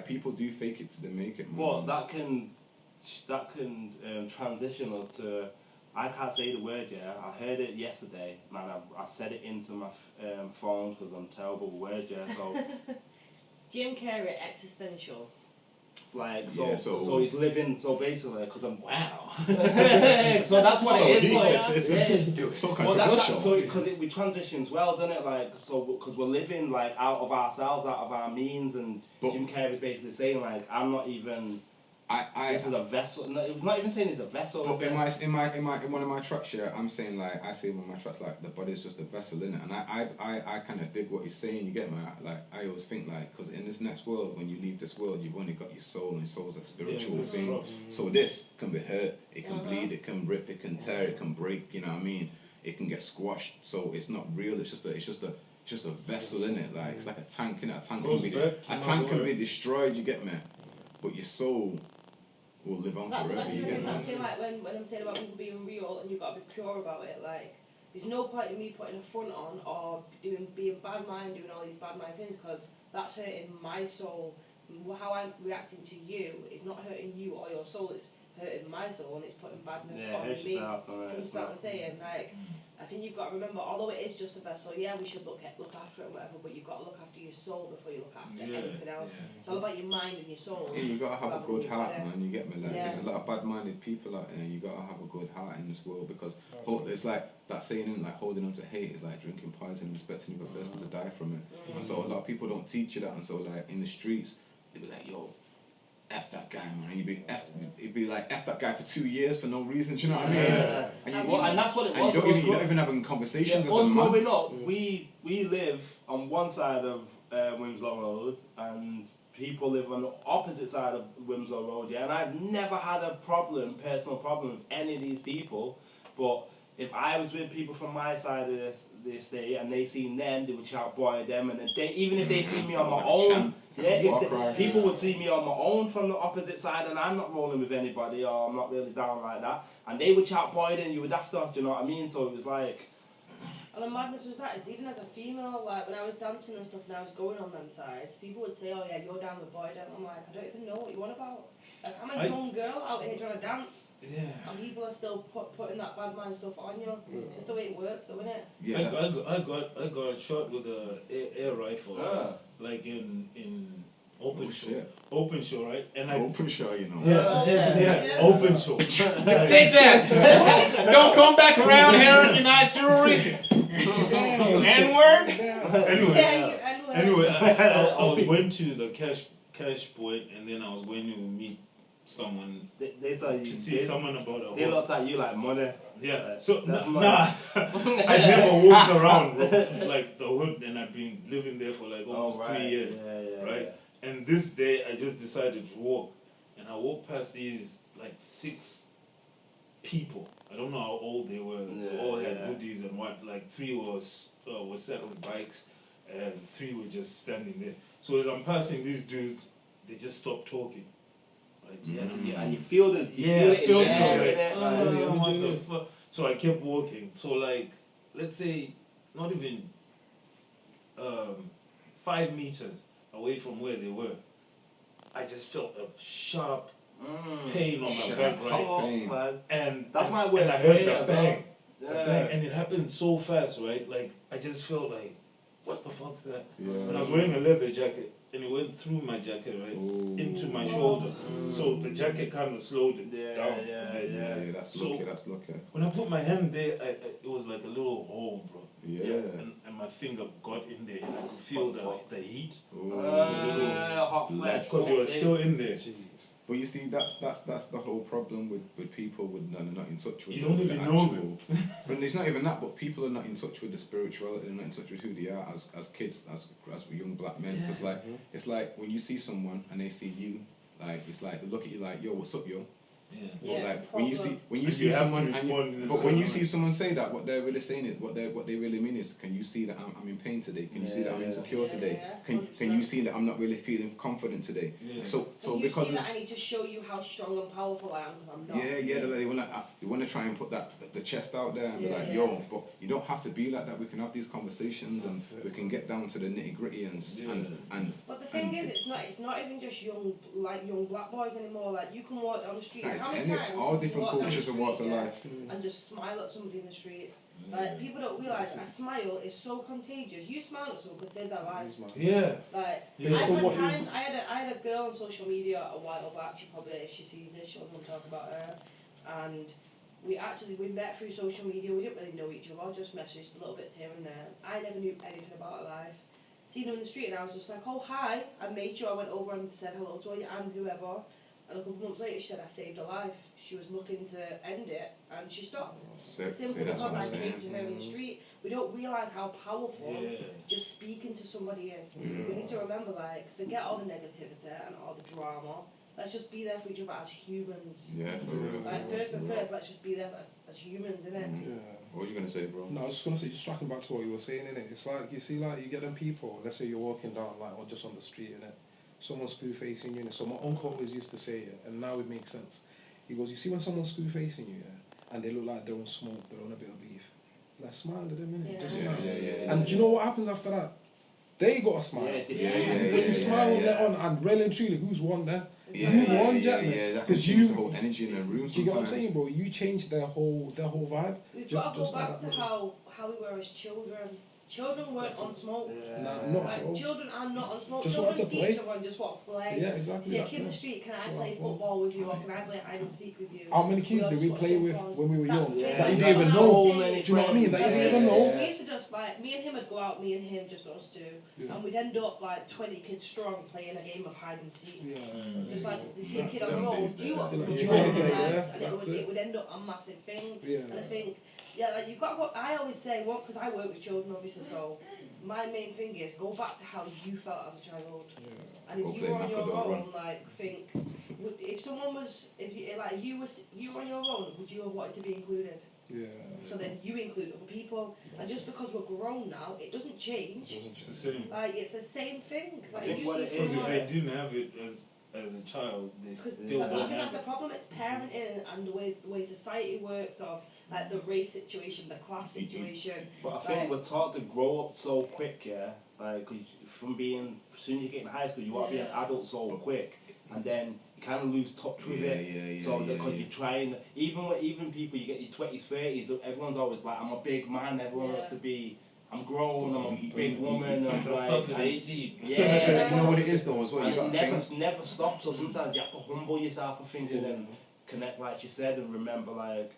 like people do fake it till they make it, man. But that can transition us to. I can't say the word, yeah. I heard it yesterday, man. I said it into my phone because I'm terrible with words, yeah. So, Jim Carrey, existential. like, Yeah, so he's living, so basically, because I'm, Wow. so that's what it is. It's so controversial. So because we transitions well, doesn't it? Like, so because we're living like out of ourselves, out of our means, and Jim Carrey's basically saying like, I'm not even. This is a vessel. No, it was not even saying it's a vessel. But in one of my tracks, yeah, I'm saying like I say in one of my tracks like the body's just a vessel in it, and I kind of dig what he's saying. You get me? Like I always think like because in this next world, when you leave this world, you've only got your soul, and soul's a spiritual thing. So this can be hurt, it can bleed, it can rip, it can tear, it can break. You know what I mean? It can get squashed. So it's not real. It's just a vessel in it. Like it's like a tank in it. A tank can be destroyed. You get me? But your soul will live on forever. That's the thing. Man. I'm saying like when I'm saying about people being real and you've got to be pure about it. Like there's no point in me putting a front on or being bad mind, doing all these bad mind things because that's hurting my soul. How I'm reacting to you is not hurting you or your soul. It's hurting my soul and it's putting badness on me. Do you understand what I'm saying? Like I think you've got to remember, although it is just a vessel, yeah, we should look after it and whatever, but you've got to look after your soul before you look after anything else. Yeah. It's all about your mind and your soul. Yeah, you got to have a good heart, man. You get me? Like, there's a lot of bad-minded people out there, and you got to have a good heart in this world because it's like that saying, like holding on to hate is like drinking poison and expecting the person to die from it. And so a lot of people don't teach you that, and so like in the streets, they be like, yo, F that guy, man. You'd be like, F that guy for 2 years for no reason, do you know what I mean? And that's what it was. You don't even having conversations as a man. Growing up, we live on one side of Winslow Road, and people live on the opposite side of Winslow Road, yeah? And I've never had a personal problem with any of these people, but if I was with people from my side of the estate and they seen them, they would shout boy at them, and even if they see me on my own, people would see me on my own from the opposite side, and I'm not rolling with anybody or I'm not really down like that, and they would shout boy, then you would have to, do you know what I mean? So it was like. And the madness was that is even as a female, like when I was dancing and stuff and I was going on them sides, people would say, oh yeah, you're down with boy, then I'm like, I don't even know what you want about. Like, I'm a young girl out here trying to dance, and people are still putting that bad mind stuff on you. It's just the way it works, though, isn't it? Yeah. I got shot with a air rifle, like in open show, right? And open show, you know. Yeah. Open show. Take that! Don't come back around here in your nice jewelry. N-word. Anyway, I was going to the cash point, and then I was going to meet someone. They saw you. To see someone about a horse. They looked at you like money. Yeah. So I never walked around like the hood, and I've been living there for like almost 3 years, right? Yeah. And this day I just decided to walk, and I walked past these like 6 people. I don't know how old they were. They all had hoodies and what. Like 3 were set on bikes, and 3 were just standing there. So as I'm passing these dudes, they just stopped talking. And you feel the So I kept walking. So like, let's say, not even 5 meters away from where they were, I just felt a sharp pain on my back, right? And that's my way. And I heard the bang, and it happened so fast, right? Like I just felt like, what the fuck's that? And I was wearing a leather jacket, and it went through my jacket, right, into my shoulder. So the jacket kind of slowed it down. Yeah, that's lucky. When I put my hand there, it was like a little hole, bro. And my finger got in there, and I could feel the heat. Hot flash. Because it was still in there. Jeez. But you see, that's the whole problem with people with they're not in touch with. You don't even know them. But it's not even that. But people are not in touch with the spirituality. They're not in touch with who they are as kids, as young black men. Because it's like when you see someone and they see you, like it's like they look at you like, yo, what's up, yo? But Yeah, like it's a when you problem. see someone, but when you see see someone say that, what they're really saying is what they really mean is, can you see that I'm in pain today? Can you see that I'm insecure today? Can you see that I'm not really feeling confident today? So Can you because see that I need to show you how strong and powerful I am because I'm not. they wanna try and put the chest out there and be like, Yeah. yo, but you don't have to be like that. We can have these conversations and we can get down to the nitty gritty and. But the thing is, it's not even just young black boys anymore. Like you can walk down the street. How many times all different walk down cultures the and walks of street, life. and just smile at somebody in the street? Like people don't realise a smile is so contagious. You smile at someone could save their life. Yeah. Like Yeah. I've had times. I had a girl on social media a while back. She probably, if she sees this, she'll want to talk about her. And we met through social media. We didn't really know each other. Just messaged little bits here and there. I never knew anything about her life. Seen her in the street and I was just like, oh hi. I made sure I went over and said hello to her and whoever. And a couple of months later she said I saved her life. She was looking to end it and she stopped. Simply because I came to her in the street. We don't realise how powerful just speaking to somebody is. We need to remember, like, forget all the negativity and all the drama. Let's just be there for each other as humans. Yeah, for real. Like first, let's just be there as humans, innit? Yeah. What was you gonna say, bro? No, I was just gonna say, just tracking back to what you were saying, innit? It's like, you see, like, you get them people, let's say you're walking down, like, or just on the street, innit? Someone's screw-facing you, innit? So my uncle always used to say it, and now it makes sense. He goes, you see when someone's screw-facing you, yeah, and they look like they're on smoke, they're on a bit of beef, like, smile at them, innit? Yeah. Just Yeah, smile. yeah. And do you know what happens after that? They got a smile. When you smile when they're on, and really and truly, who's won there? That can change the whole energy in the room. Do you get what I'm saying, bro? You changed their whole vibe. We've got to go back to how we were as children. Children weren't on smoke. Nah, not at all. Children are not on smoke. Just Children want to see play. each other and just want to play. Yeah, exactly. See a kid in the street, can I play football with you or can I play hide and seek with you? How many kids did we play with when we were young That's that you it. didn't even know? Do you know what I mean? That you didn't even know. We used to just like, me and him would go out, me and him, just us two, and we'd end up like 20 kids strong playing a game of hide and seek. Just like you see a kid on the road, do you want to and it would end up a massive thing. And I think, like you've got to go, I always say, well, because I work with children obviously, so my main thing is go back to how you felt as a child. And if you were on your own, like think, if someone was, if you were on your own, would you have wanted to be included? Yeah. So then you include other people, and just because we're grown now, it doesn't change. It's the same. Like it's the same thing. Like I think you what see it is, Because if someone- they didn't have it as a child, they Because still I don't think that's have the it. problem. It's parenting and the way society works, of like the race situation, the class situation. But I think we're taught to grow up so quick, yeah. Like 'cause from being, as soon as you get in high school, you want to be an adult so quick, and then you kind of lose touch with it. So because you're trying, even people, you get your 20s, 30s, everyone's always like, I'm a big man. Everyone wants to be. I'm grown, I'm a big woman. I'm like, 18. You know what it is though as well. And it never stops. So sometimes you have to humble yourself for thinking and connect, like you said, and remember, like,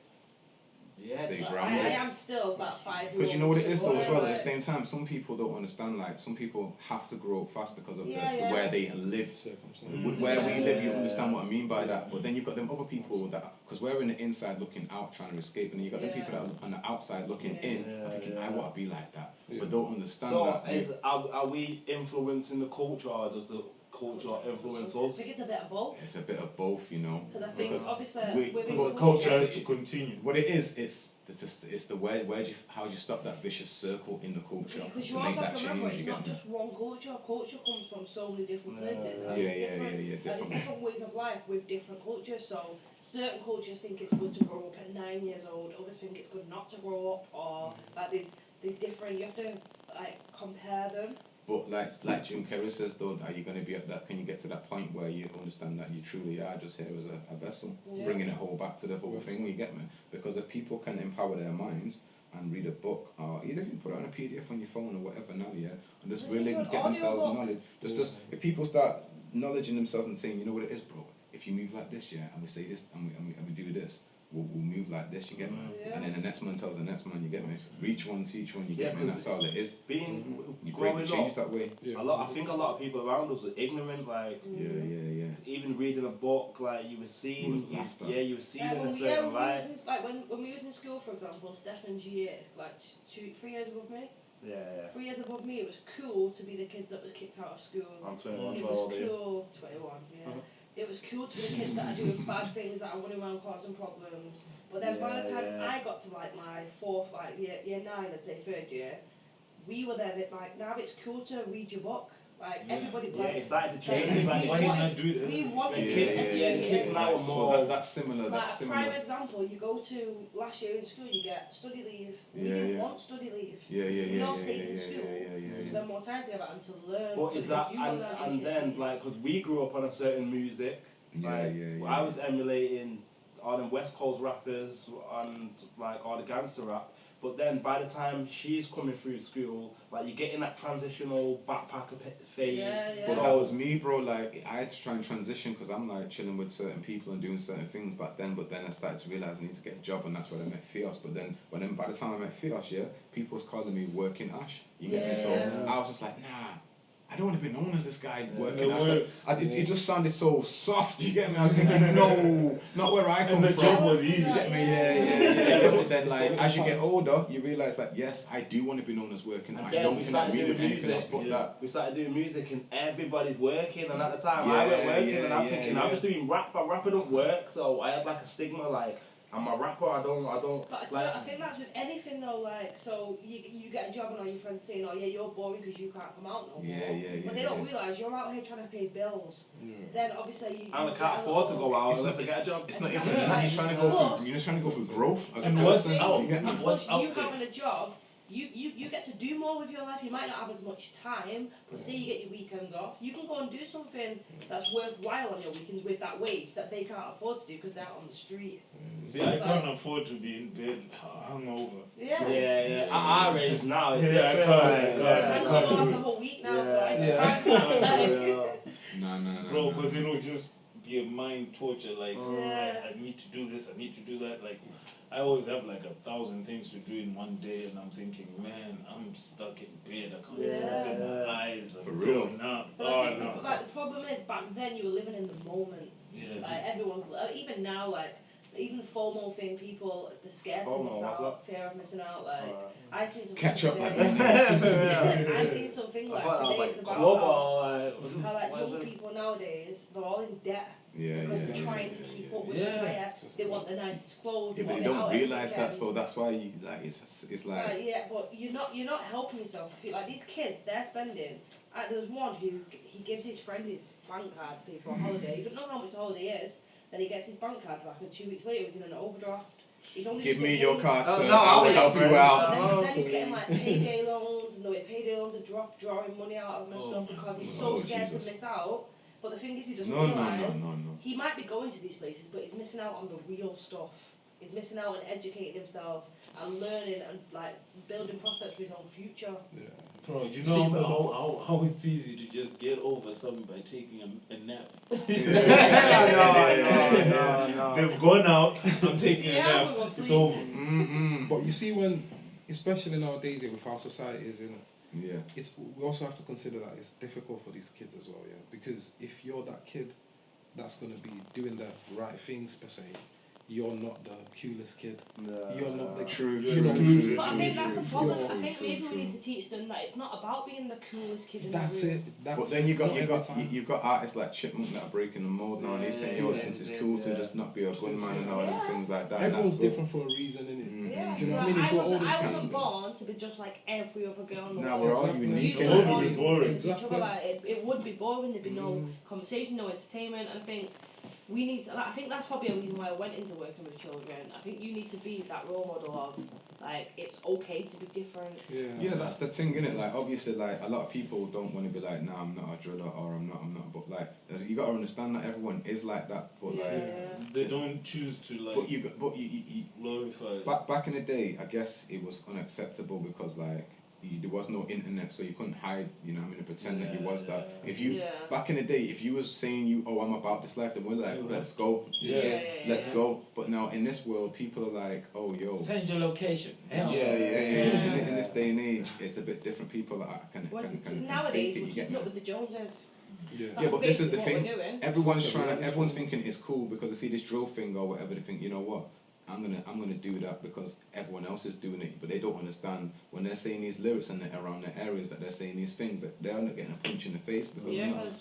Stay I grounded. am still that 5-year-old. Because you know what it is though as well. At the like- same time, some people don't understand. Like some people have to grow up fast because of where they live. Where we live, you understand what I mean by that. But then you've got them other people that, because we're in the inside looking out, trying to escape, and then you've got them people that are on the outside looking in, thinking, I want to be like that, but don't understand that. So, are we influencing the culture, or does the culture influence I us? think it's a bit of both. It's a bit of both, you know. Because I think obviously but Culture has to continue. What it is, it's the how do you stop that vicious circle in the culture Because you to make also that have to remember, change. it's not just one culture. Culture comes from so many different places. And Yeah, it's different. Like, there's different ways of life with different cultures. So certain cultures think it's good to grow up at 9 years old. Others think it's good not to grow up. Or like there's different. You have to like compare them. But like Jim Carrey says though, are you going to be at that? Can you get to that point where you understand that you truly are just here as a vessel, bringing it whole back to the whole thing? You get me? Because if people can empower their minds and read a book, or even if you put it on a PDF on your phone or whatever now, and just really get themselves knowledge. Just if people start knowledging themselves and saying, you know what it is, bro. If you move like this, and we say this, and we do this. We'll move like this, you get me? And then the next man tells the next man, you get me? Reach one, teach one, you get me? And that's all it is. You break the change that way. I think a lot of people around us are ignorant, like even reading a book, like you were seeing, you were seeing in a certain light. When we was in school, for example, Stefan's year is like 3 years above me. 3 years above me, it was cool to be the kids that was kicked out of school. I'm 21, It was cool, 21, was cool to the kids that are doing bad things, that are running around causing problems. But then by the time I got to like my fourth, like year 9, I'd say 3rd year, we were there that like, now it's cool to read your book. Like everybody, like, it started to change. Why did not do it? we wanted The to kids now are So more. that's similar. like, That's prime similar. example, you go to last year in school, you get study leave. We Yeah, didn't yeah. want study leave. Yeah. We all stayed in school to spend more time together and to learn. But so is we that do learn our and then GCSEs. like because we grew up on a certain music. Like, Yeah. I was emulating all them West Coast rappers and like all the gangster rap. But then by the time she's coming through school, like you get in that transitional backpacker phase. Yeah. But that was me, bro. Like I had to try and transition because I'm like chilling with certain people and doing certain things back then. But then I started to realize I need to get a job, and that's when I met Fios. But then by the time I met Fios, people was calling me Working Ash. You get me? So I was just like, nah. I don't want to be known as this guy working. It just sounded so soft. You get me? I was thinking, no, not where I come And the from. job was easy. You get me? Yeah. But then, like, as you get older, you realize that yes, I do want to be known as working. And I then don't we connect started me with doing anything else music. but that. We started doing music and everybody's working. And at the time, Yeah, I went working and I'm yeah, thinking yeah. I'm just doing rap, but rap don't work. So I had like a stigma, like I'm a rapper. I don't. But Like, I think that's with anything though. Like, so you get a job and all your friends saying, "Oh yeah, you're boring because you can't come out no more." But they don't realise you're out here trying to pay bills. Then obviously I can't afford to go out unless I get a job. It's not Exactly. even that. You're trying to go Plus- through. You're just trying to go through growth as a And what's person. out? You get me? And What's plus, you out there? having a job, you get to do more with your life. You might not have as much time, but say you get your weekends off, you can go and do something that's worthwhile on your weekends with that wage that they can't afford to do because they're out on the street. See, I can't afford to be in bed hungover. Yeah. Yeah. At our age now, it's Yeah, I different. I'm going to last a whole week now, so I Yeah. have time for that. No. Bro, because it'll just be a mind torture. Like, Yeah. I need to do this, I need to do that. Like, I always have like 1,000 things to do in one day, and I'm thinking, man, I'm stuck in bed. I can't open my eyes. I'm For real. throwing up. But I think like, the problem is back then you were living in the moment. Yeah. Like everyone's, even now, like even the FOMO thing, people they're scared to miss what's out, fear of missing out. Like I seen something Catch up, today. like I seen something I like thought today. I was It's like about club how like what is young it? people nowadays they're all in debt. Yeah. Because they're trying to keep up with Yeah. society. They want the nicest clothes. Yeah, but want they it out don't every realize that, weekend. so that's why you, like it's like Right, yeah, but you're not helping yourself to feel like these kids. They're spending. There was one who he gives his friend his bank card to pay for a holiday. He doesn't know how much the holiday is. Then he gets his bank card back, and 2 weeks later he's in an overdraft. He's only give just me getting your paid. card, sir. no, I will I'll help be your you friend. out. Then he's getting like payday loans, and the way payday loans are drawing money out of him and stuff because he's so scared Jesus. to miss out. But the thing is, he doesn't No. realise he might be going to these places, but he's missing out on the real stuff. He's missing out on educating himself and learning and like building prospects for his own future. Yeah. Bro, you See, know how it's easy to just get over something by taking a nap. No. They've gone out, I'm taking a Yeah, nap, we'll it's sleep. over. But you see, when, especially nowadays, with how society is, Yeah. we also have to consider that it's difficult for these kids as well, because if you're that kid that's going to be doing the right things per se, you're not the coolest kid. You're not the True. you know, But I think that's the problem. True, I think true, maybe true. we need to teach them that it's not about being the coolest kid in That's the room. it. That's But then you've not every got time. artists like Chipmunk that are breaking the mold now, and he's saying, yo, since it's cool to just not be a gunman and all them things like that. and Everyone's that's different for a reason, innit? Yeah, Do you know what I like, mean? It's what all this I shit. wasn't born to be just like every other girl in the Nah, world. we're all Exactly. unique. You All just would want be boring. to each other, Exactly. like, it would be boring. There'd be no conversation, no entertainment. And I think we need. Like, I think that's probably a reason why I went into working with children. I think you need to be that role model of like it's okay to be different. Yeah, that's the thing, innit? Like, obviously, like, a lot of people don't want to be like, nah, I'm not a driller, or I'm not. But, like, you got to understand that everyone is like that. But, like, They don't choose to like but you glorify it. back in the day, I guess it was unacceptable because, like, there was no internet, so you couldn't hide, you know what I mean, and pretend that you was that. If you, back in the day, if you was saying I'm about this life, then we're like, let's go. Let's go. But now, in this world, people are like, oh, yo. Send your location. Yeah. In this day and age, it's a bit different. People that can Nowadays, fake it, we're you get keeping me? up with the Joneses. Yeah. Yeah, but this is the basically thing. what we're doing. Everyone's thinking it's cool because they see this drill thing or whatever. They think, you know what? I'm gonna do that because everyone else is doing it, but they don't understand when they're saying these lyrics and they're around their areas that they're saying these things that they're not getting a punch in the face because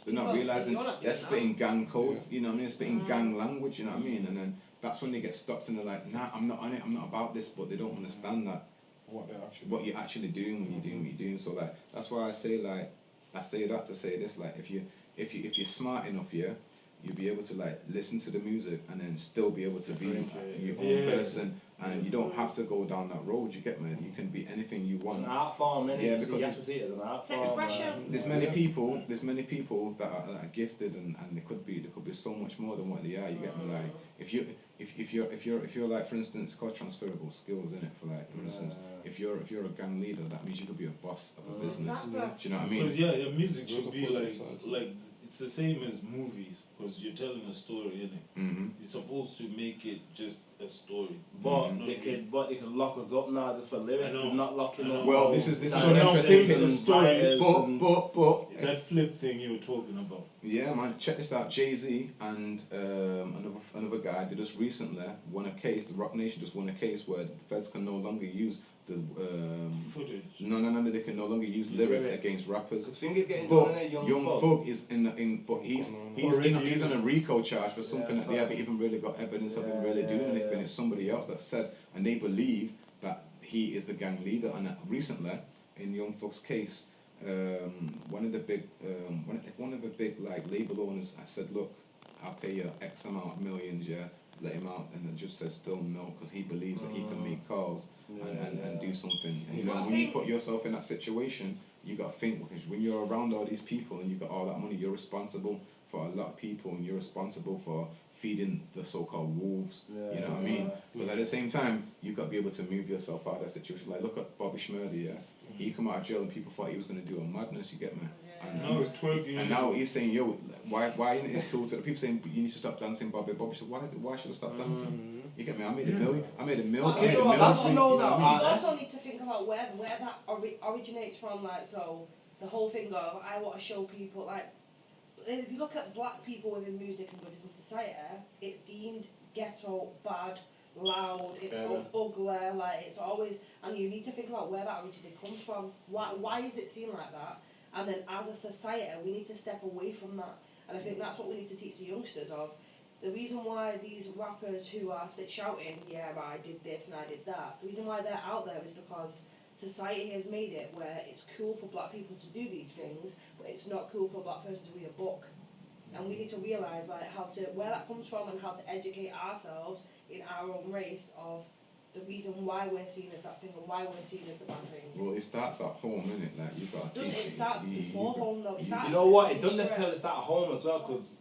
they're not realizing they're spitting gang codes, you know what I mean? Spitting gang language, you know what I mean? And then that's when they get stopped and they're like, nah, I'm not on it, I'm not about this, but they don't understand that what you're actually doing when you're doing what you're doing. So like that's why I say that to say this, like if you're smart enough, yeah, you'll be able to like listen to the music and then still be able to be your own person, and you don't have to go down that road. You get me? You can be anything you want. It's an art form, innit? Yeah, So because you have to see it as an art form. Expression. There's many people. There's many people that are gifted, and there could be so much more than what they are. You get me? Like if you're like, for instance, called transferable skills, in it. For like, for instance, if you're a gang leader, that means you could be a boss of a business. Exactly. Do you know what I mean? Because yeah, your music should be like it's the same as movies, because you're telling a story, innit? Mm-hmm. You're supposed to make it just a story. But they could lock us up now just for lyrics. They're not locking up. Well, this is So an now interesting the thing. story, But that flip thing you were talking about. yeah, man, check this out. Jay-Z and another guy, they just recently won a case. The Rock Nation just won a case where the feds can no longer use the Footage. No, they can no longer use lyrics against rappers. The thing is getting But done in Young Thug is but he's on a RICO charge for something that they haven't even really got evidence of him really doing anything. It's somebody else that said, and they believe that he is the gang leader. And recently, in Young Thug's case, one of the big like label owners said, look, I'll pay you X amount of millions, yeah, let him out, and the judge says still no, because he believes that he can make calls and do something. And you know, when you put yourself in that situation, you got to think, because when you're around all these people and you got all that money, you're responsible for a lot of people, and you're responsible for feeding the so-called wolves. You know what I mean? Because at the same time, you got to be able to move yourself out of that situation. Like, look at Bobby Shmurda, yeah. He come out of jail and people thought he was going to do a madness, you get me? And now it's twerking. And now he's saying, yo, why isn't it cool to the people saying you need to stop dancing, Bobby? Bobby said, why should I stop dancing? You get me? I made a million. You also need to think about where that originates from. Like, so the whole thing of I want to show people, like, if you look at black people within music and within society, it's deemed ghetto, bad, loud, it's ugly, like it's always, and you need to think about where that originally comes from. Why is it seen like that? And then as a society, we need to step away from that. And I think that's what we need to teach the youngsters of. The reason why these rappers who are shouting, yeah, I did this and I did that, the reason why they're out there is because society has made it where it's cool for black people to do these things, but it's not cool for a black person to read a book. And we need to realise like where that comes from and how to educate ourselves in our own race of the reason why we're seen as that thing and why we're seen as the bad thing. Well, it starts at home, innit? Like, you've got to teach it starts before home, though. You know what? It doesn't necessarily start at home as well, because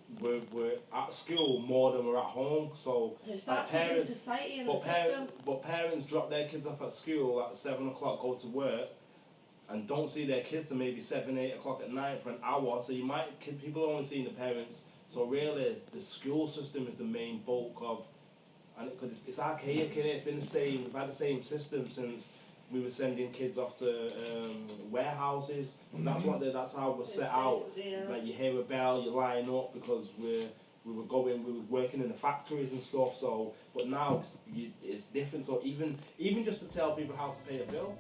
we're at school more than we're at home. So it starts within society and the system. But parents drop their kids off at school at 7 o'clock, go to work, and don't see their kids till maybe 7, 8 o'clock at night for an hour. So people are only seeing the parents. So really, the school system is the main bulk of. And because it's archaic, and it's been the same. We've had the same system since we were sending kids off to warehouses. That's how we're set out. Like, you hear a bell, you line up, because we were working in the factories and stuff. So, but now it's different. So even just to tell people how to pay a bill.